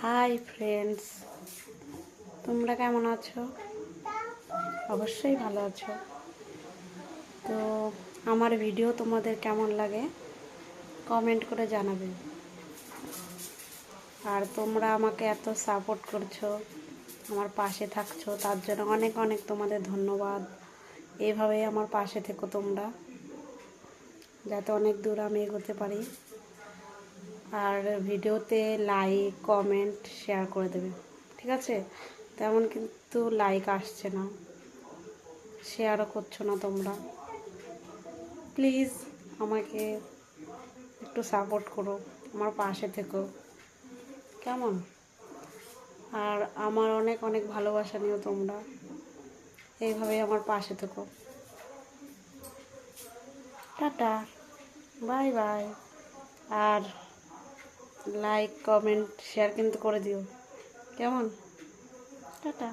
Hi friends, তোমরা কেমন আছো? অবশ্যই ভালো আছো। তো আমার ভিডিও তোমাদের কেমন লাগে কমেন্ট করে জানাবে। আর তোমরা আমাকে এত সাপোর্ট করছো, আমার পাশে থাকছো, তার জন্য অনেক অনেক তোমাদের ধন্যবাদ। এইভাবেই আমার পাশে থেকো তোমরা, যাতে অনেক দূর আমি এগোতে পারি। আর ভিডিওতে লাইক কমেন্ট শেয়ার করে দেবে, ঠিক আছে? তেমন কিন্তু লাইক আসছে না, শেয়ারও করছো না তোমরা। প্লিজ আমাকে একটু সাপোর্ট করো, আমার পাশে থেকো, কেমন? আর আমার অনেক অনেক ভালোবাসা নিও তোমরা, এইভাবেই আমার পাশে থেকো। Tata, bye bye. আর লাইক কমেন্ট শেয়ার কিন্তু করে দিও, কেমন? টাটা।